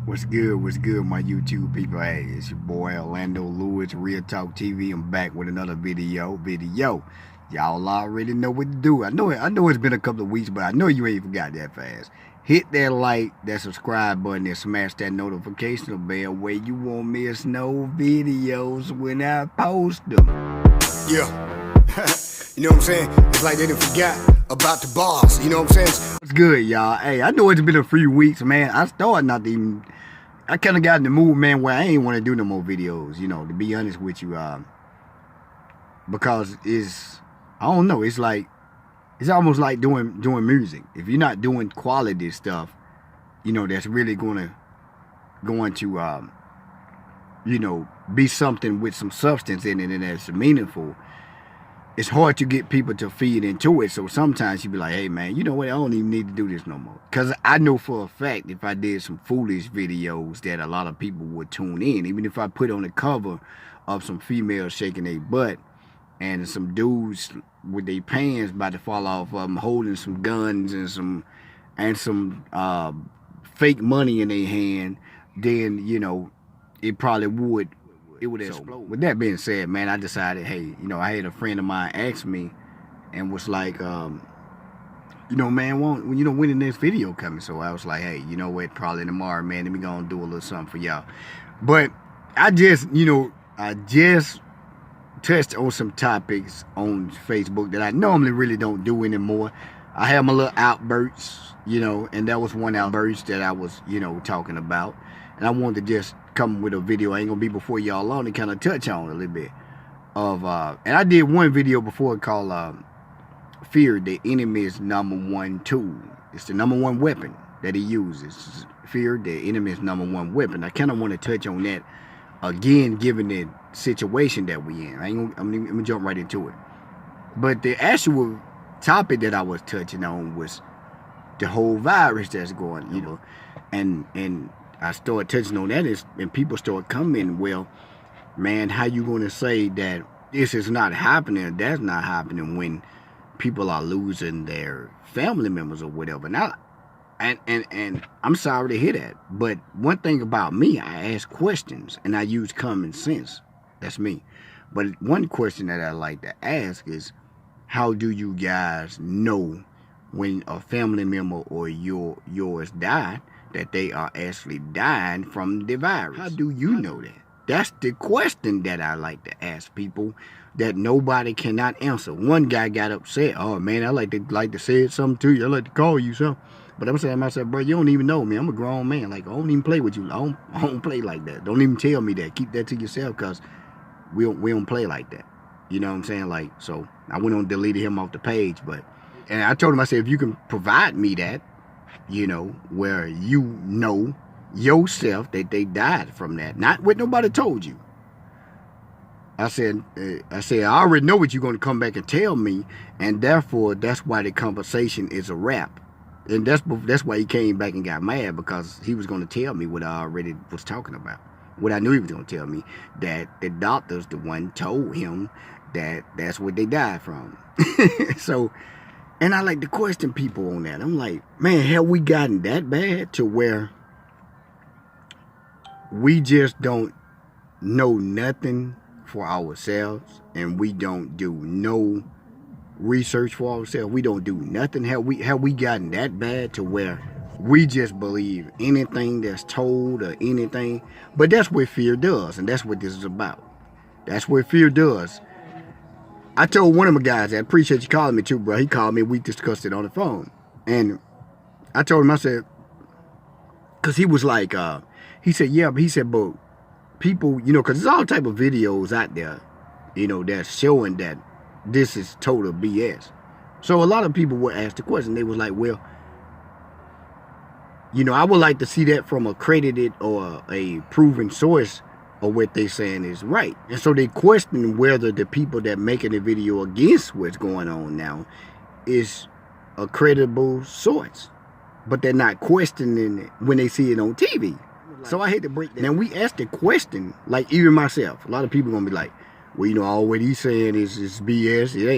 What's good, my YouTube people? Hey, it's your boy Orlando Lewis, Real Talk TV. I'm back with another video. Y'all already know what to do. I know it's been a couple of weeks, but I know you ain't forgot that fast. Hit that like, that subscribe button, and smash that notification bell where you won't miss no videos when I post them. Yeah. You know what I'm saying? It's like they didn't forget about the BARZ. You know what I'm saying? What's good, y'all? Hey, I know it's been a few weeks, man. I kind of got in the mood, man, where I ain't want to do no more videos, you know, to be honest with you, because I don't know, it's almost like doing music. If you're not doing quality stuff, you know, that's really going to you know, be something with some substance in it and that's meaningful, it's hard to get people to feed into it. So sometimes you be like, hey man, you know what, I don't even need to do this no more. Because I know for a fact if I did some foolish videos that a lot of people would tune in. Even if I put on the cover of some females shaking their butt and some dudes with their pants about to fall off of them holding some guns and some fake money in their hand, then, you know, it probably would explode. With that being said, man, I decided, hey, you know, I had a friend of mine ask me and was like, you know, man, when the next video coming? So I was like, hey, you know what, probably tomorrow, man, let me go and do a little something for y'all. But I just touched on some topics on Facebook that I normally really don't do anymore. I have my little outbursts, you know, and that was one outburst that I was, you know, talking about. And I wanted to just come with a video. I ain't gonna be before y'all long to kind of touch on a little bit of and I did one video before called fear, the enemy's #1 tool. It's the #1 weapon that he uses. Fear, the enemy's #1 weapon. I kind of want to touch on that again, given the situation that we in. I'm gonna jump right into it. But the actual topic that I was touching on was the whole virus that's going, you know, and I started touching on that and people start coming, well, man, how you gonna say that this is not happening, that's not happening when people are losing their family members or whatever? Now, and I'm sorry to hear that, but one thing about me, I ask questions and I use common sense. That's me. But one question that I like to ask is, how do you guys know when a family member or yours died, that they are actually dying from the virus? How do you know that? That's the question that I like to ask people that nobody cannot answer. One guy got upset. Oh man, I like to say something to you. I like to call you something. But I'm saying to myself, bro, you don't even know me. I'm a grown man. Like, I don't even play with you. I don't play like that. Don't even tell me that. Keep that to yourself, because we don't play like that. You know what I'm saying? Like, so I went on and deleted him off the page. And I told him, I said, if you can provide me that, you know, where you know yourself that they died from that, not what nobody told you. I said, I already know what you're going to come back and tell me, and therefore that's why the conversation is a wrap. And that's why he came back and got mad, because he was going to tell me what I already was talking about. What I knew he was going to tell me, that the doctors, the one told him that that's what they died from. So, and I like to question people on that. I'm like, man, have we gotten that bad to where we just don't know nothing for ourselves, and we don't do no research for ourselves? We don't do nothing. Have we gotten that bad to where we just believe anything that's told or anything? But that's what fear does, and that's what this is about. That's what fear does. I told one of my guys, I appreciate you calling me too, bro. He called me, we discussed it on the phone. And I told him, I said, because he was like, he said, yeah, but he said, but people, you know, because there's all type of videos out there, you know, that's showing that this is total BS. So a lot of people would ask the question. They was like, well, you know, I would like to see that from a credited or a proven source, or what they saying is right. And so they question whether the people that making the video against what's going on now is a credible source, but they're not questioning it when they see it on TV. So I hate to break that. Now we ask the question, like even myself, a lot of people gonna be like, well, you know, all what he's saying is BS. It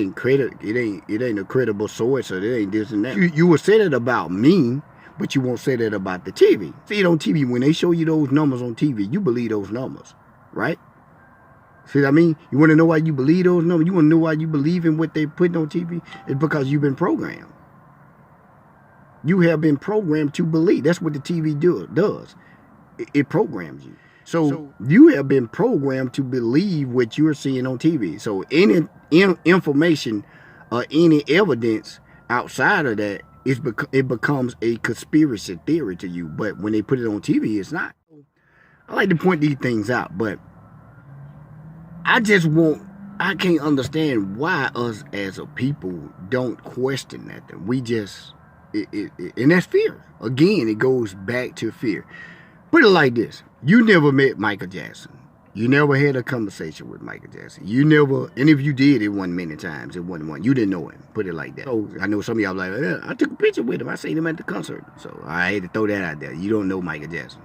ain't a credible source, or it ain't this and that. You would say that about me, But you won't say that about the TV. See it on TV, when they show you those numbers on TV, you believe those numbers, right? See what I mean? You want to know why you believe those numbers? You want to know why you believe in what they put on TV? It's because you've been programmed. You have been programmed to believe. That's what the TV does. It programs you. So you have been programmed to believe what you're seeing on TV. So any information or any evidence outside of that, it becomes a conspiracy theory to you. But when they put it on TV, it's not. I like to point these things out, but I can't understand why us as a people don't question that. We just, and that's fear. Again, it goes back to fear. Put it like this. You never met Michael Jackson. You never had a conversation with Michael Jackson. You never, and if you did, it wasn't many times. It wasn't one. You didn't know him. Put it like that. So I know some of y'all like, I took a picture with him. I seen him at the concert. So I had to throw that out there. You don't know Michael Jackson.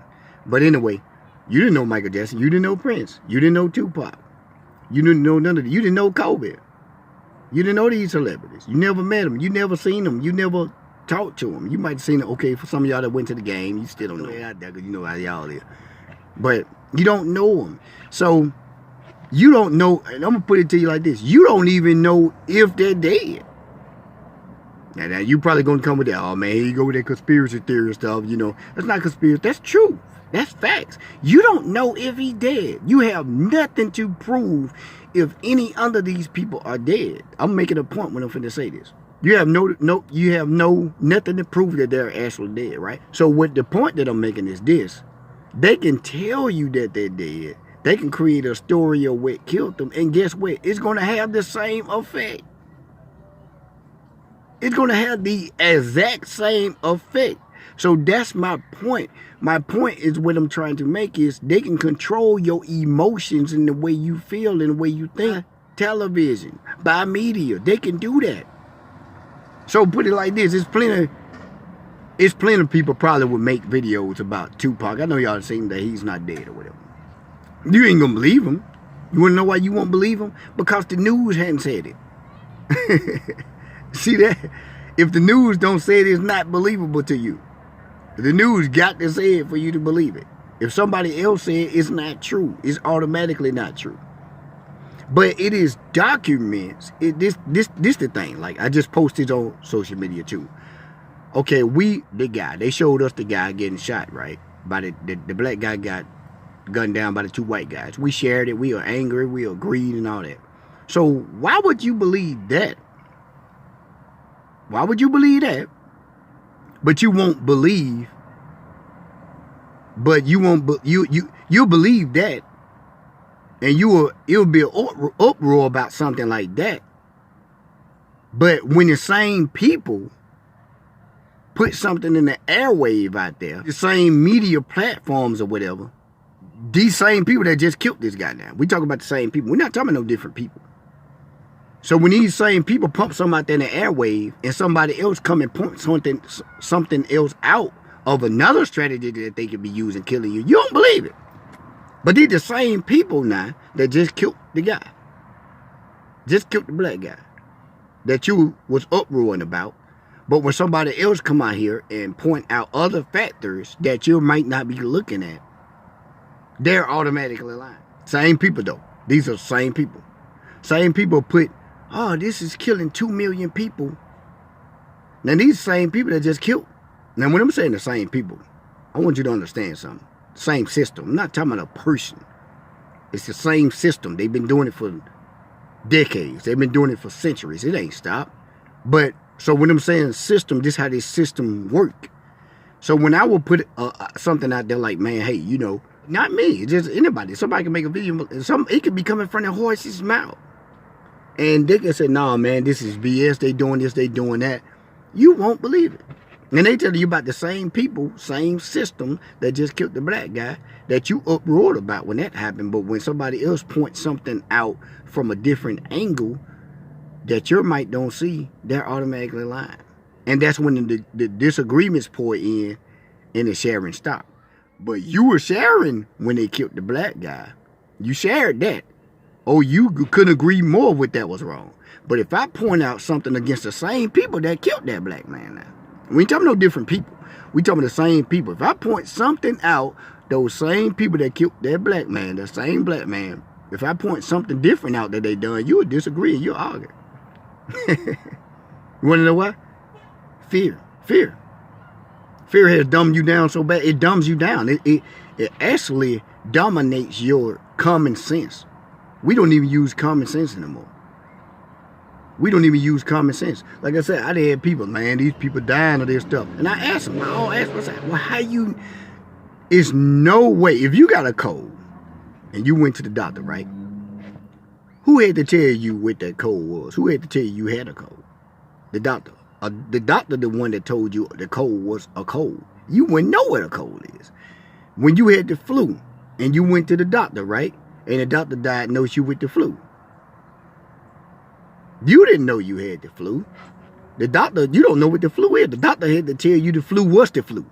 But anyway, you didn't know Michael Jackson. You didn't know Prince. You didn't know Tupac. You didn't know none of them. You didn't know Kobe. You didn't know these celebrities. You never met them. You never seen them. You never talked to them. You might have seen it. Okay, for some of y'all that went to the game, you still don't know it out there because you know how y'all is. But you don't know them. So you don't know, and I'm going to put it to you like this. You don't even know if they're dead. Now you probably going to come with that, oh man, here you go with that conspiracy theory stuff, you know. That's not conspiracy, that's true. That's facts. You don't know if he's dead. You have nothing to prove if any of these people are dead. I'm making a point when I'm finna say this. You have nothing to prove that they're actually dead, right? So what the point that I'm making is this. They can tell you that they're dead. They can create a story of what killed them. And guess what? It's going to have the same effect. It's going to have the exact same effect. So that's my point. My point is what I'm trying to make is they can control your emotions and the way you feel and the way you think. Television, by media, they can do that. So put it like this. It's plenty of people probably would make videos about Tupac. I know y'all seen that he's not dead or whatever. You ain't gonna believe him. You wanna know why you won't believe him? Because the news hadn't said it. See that? If the news don't say it, it's not believable to you. The news got to say it for you to believe it. If somebody else said it, it's not true. It's automatically not true. But it is documents. This the thing. Like I just posted on social media too. Okay, they showed us the guy getting shot, right? By the black guy got gunned down by the two white guys. We shared it. We are angry. We agreed and all that. So why would you believe that? Why would you believe that? But you won't believe. But you won't. You'll believe that, and it'll be an uproar about something like that. But when the same people put something in the airwave out there, the same media platforms or whatever, these same people that just killed this guy now. We talk about the same people. We're not talking about no different people. So when these same people pump something out there in the airwave and somebody else come and point something else out of another strategy that they could be using killing you, you don't believe it. But these the same people now that just killed the guy. Just killed the black guy. That you was uproaring about. But when somebody else come out here and point out other factors that you might not be looking at, they're automatically lying. Same people though. These are the same people. Same people put, oh, this is killing 2 million people. Now these same people that just killed. Now when I'm saying the same people, I want you to understand something. Same system. I'm not talking about a person. It's the same system. They've been doing it for decades. They've been doing it for centuries. It ain't stopped. But so when I'm saying system, this is how this system work. So when I will put something out there like, man, hey, you know, not me, just anybody. Somebody can make a video. It could be coming from the horse's mouth. And they can say, nah, man, this is BS. They doing this, they doing that. You won't believe it. And they tell you about the same people, same system that just killed the black guy that you uproared about when that happened. But when somebody else points something out from a different angle that your mic don't see, they're automatically lying. And that's when the disagreements pour in and the sharing stop. But you were sharing when they killed the black guy. You shared that. Oh, you couldn't agree more with that was wrong. But if I point out something against the same people that killed that black man now, we ain't talking no different people. We talking about the same people. If I point something out, those same people that killed that black man, that same black man, if I point something different out that they done, you would disagree and you'll argue. You want to know why? Fear. Fear. Fear has dumbed you down so bad. It dumbs you down. It actually dominates your common sense. We don't even use common sense anymore. We don't even use common sense. Like I said, I done had people, man, these people dying of this stuff. And I asked them, I said, well, how you, it's no way, if you got a cold and you went to the doctor, right? Who had to tell you what that cold was? Who had to tell you you had a cold? The doctor. The doctor, the one that told you the cold was a cold. You wouldn't know what a cold is. When you had the flu and you went to the doctor, right? And the doctor diagnosed you with the flu. You didn't know you had the flu. The doctor, you don't know what the flu is. The doctor had to tell you the flu was the flu.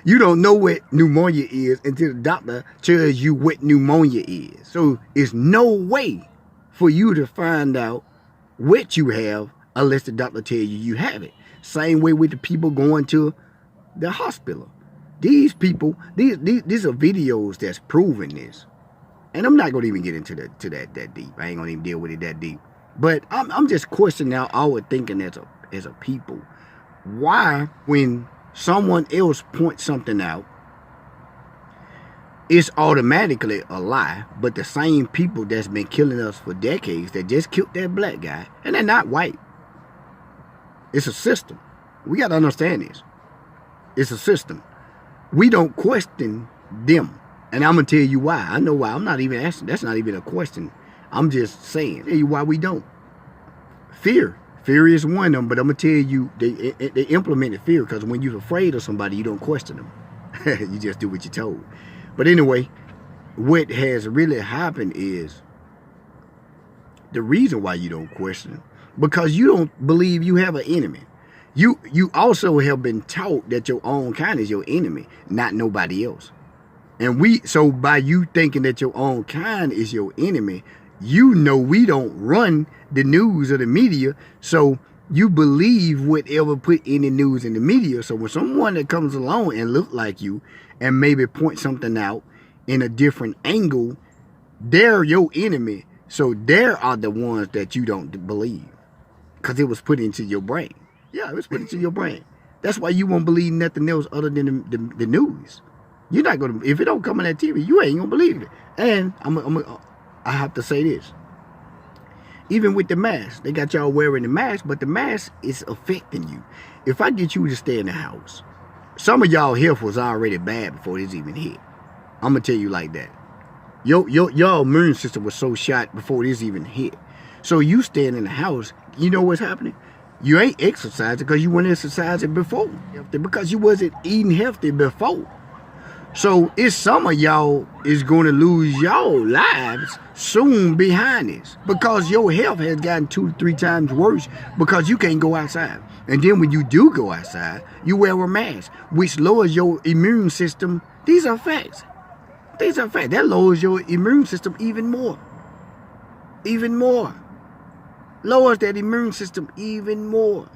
You don't know what pneumonia is until the doctor tells you what pneumonia is. So it's no way for you to find out what you have unless the doctor tells you have it. Same way with the people going to the hospital. These people, these are videos that's proving this. And I'm not going to even get into that deep. I ain't going to even deal with it that deep. But I'm just questioning our thinking as a people. Why, when someone else points something out, it's automatically a lie, but the same people that's been killing us for decades, that just killed that black guy, and they're not white. It's a system. We got to understand this. It's a system. We don't question them. And I'm going to tell you why. I know why. I'm not even asking. That's not even a question. I'm just saying. Tell you why we don't. Fear. Fear is one of them, but I'm going to tell you, they implemented fear because when you're afraid of somebody, you don't question them. You just do what you're told. But anyway, what has really happened is the reason why you don't question them, because you don't believe you have an enemy. You also have been taught that your own kind is your enemy, not nobody else. And so by you thinking that your own kind is your enemy, you know we don't run the news or the media, so you believe whatever put in the news and the media. So when someone that comes along and look like you and maybe point something out in a different angle, they're your enemy. So they are the ones that you don't believe because it was put into your brain. Yeah, it was put into your brain. That's why you won't believe nothing else other than the news. You're not going to, if it don't come on that TV, you ain't going to believe it. And I have to say this. Even with the mask, they got y'all wearing the mask, but the mask is affecting you. If I get you to stay in the house, some of y'all health was already bad before this even hit. I'm going to tell you like that. Your immune system was so shot before this even hit. So you staying in the house, you know what's happening? You ain't exercising because you weren't exercising before. Because you wasn't eating healthy before. So it's some of y'all is going to lose y'all lives soon behind this because your health has gotten 2 to 3 times worse because you can't go outside. And then when you do go outside, you wear a mask, which lowers your immune system. These are facts. These are facts. That lowers your immune system even more. Even more. Lowers that immune system even more.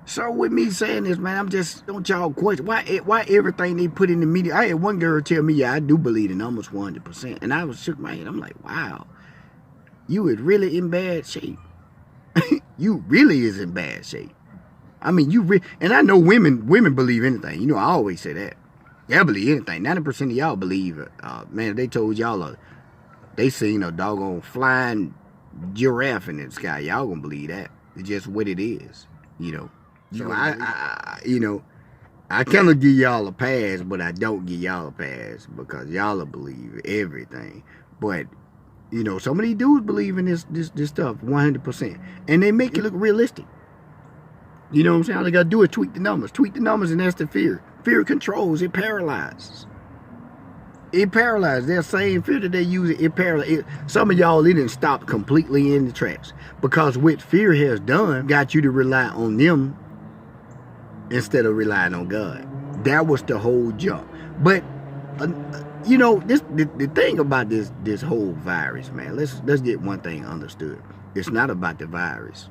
So with me saying this, man, I'm just, don't y'all question, why everything they put in the media? I had one girl tell me, yeah, I do believe in almost 100%. And I was shook my head. I'm like, wow, you is really in bad shape. You really is in bad shape. I mean, and I know women believe anything. You know, I always say that. Y'all believe anything. 90% of y'all believe it. Man, if they told y'all they seen a doggone flying giraffe in the sky, y'all gonna believe that. It's just what it is, you know. So I kind of give y'all a pass, but I don't give y'all a pass because y'all believe everything. But you know, some of these dudes believe in this stuff 100%, and they make it look realistic. You know what I'm saying? All they gotta do is tweak the numbers, and that's the fear. Fear controls. It paralyzes. It paralyzes. That same fear that they use, it paralyzes. Some of y'all, it didn't stop completely in the tracks because what fear has done got you to rely on them instead of relying on God. That was the whole jump. But you know, the thing about this whole virus, man. Let's get one thing understood. It's not about the virus.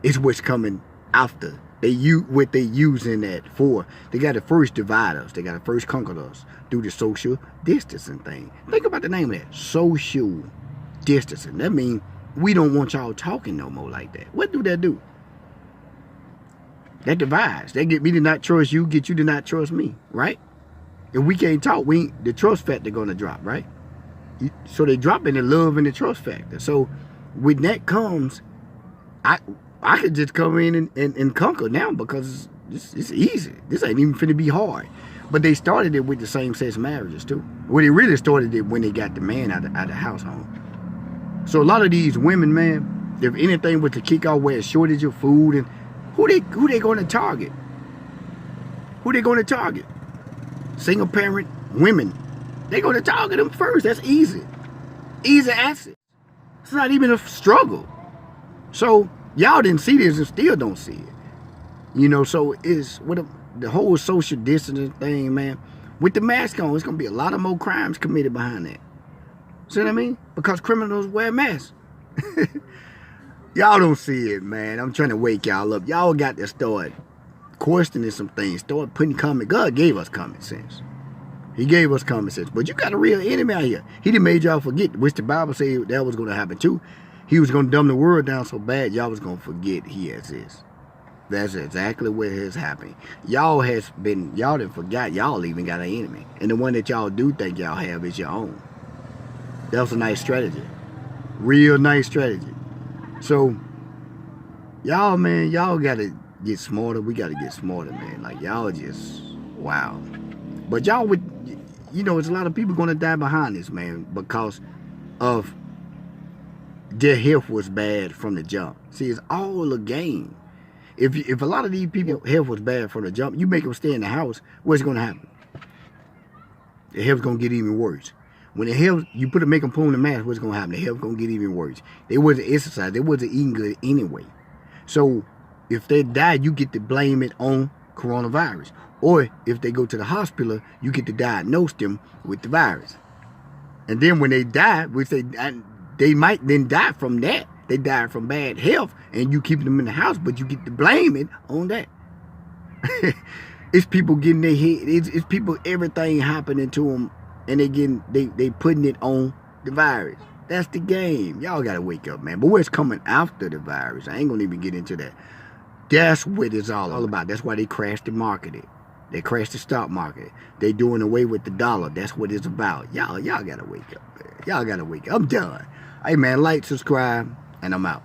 It's what's coming after what they using that for. They got to first divide us. They got to first conquer us through the social distancing thing. Think about the name of that. Social distancing. That means we don't want y'all talking no more like that. What do that do? That divides. They get me to not trust you, get you to not trust me, right? If we can't talk, the trust factor gonna drop, right? So they dropping the love and the trust factor. So when that comes, I could just come in and conquer now because it's easy. This ain't even finna be hard. But they started it with the same-sex marriages too. Well, they really started it when they got the man out of the household. So a lot of these women, man, if anything was to kick off where a shortage of food, and who they gonna target? Who they gonna target? Single parent women. They gonna target them first. That's easy. Easy access. It's not even a struggle. So y'all didn't see this and still don't see it. You know, so it's what the whole social distancing thing, man. With the mask on, it's gonna be a lot of more crimes committed behind that. See what I mean? Because criminals wear masks. Y'all don't see it, man. I'm trying to wake y'all up. Y'all got to start questioning some things. Start putting common. God gave us common sense. He gave us common sense. But you got a real enemy out here. He done made y'all forget, which the Bible said that was going to happen too. He was going to dumb the world down so bad, y'all was going to forget he exists. That's exactly what has happened. Y'all done forgot y'all even got an enemy. And the one that y'all do think y'all have is your own. That was a nice strategy. Real nice strategy. So, y'all, man, y'all got to get smarter. We got to get smarter, man. Like, y'all just, wow. But y'all would, you know, there's a lot of people going to die behind this, man, because of their health was bad from the jump. See, it's all a game. If a lot of these people health was bad from the jump, you make them stay in the house, what's going to happen? The health's going to get even worse. When the health, you make them pull on the mask, what's going to happen? The health going to get even worse. They wasn't exercising. They wasn't eating good anyway. So if they die, you get to blame it on coronavirus. Or if they go to the hospital, you get to diagnose them with the virus. And then when they die, which they might then die from that. They died from bad health, and you keep them in the house, but you get to blame it on that. It's people getting their head. It's people, everything happening to them, and they putting it on the virus. That's the game. Y'all gotta wake up, man. But what's coming after the virus, I ain't gonna even get into that. That's what it's all about. That's why they crashed the market. They crashed the stock market. They doing away with the dollar. That's what it's about. Y'all gotta wake up, man. Y'all gotta wake up. I'm done. Hey, man, like, subscribe, and I'm out.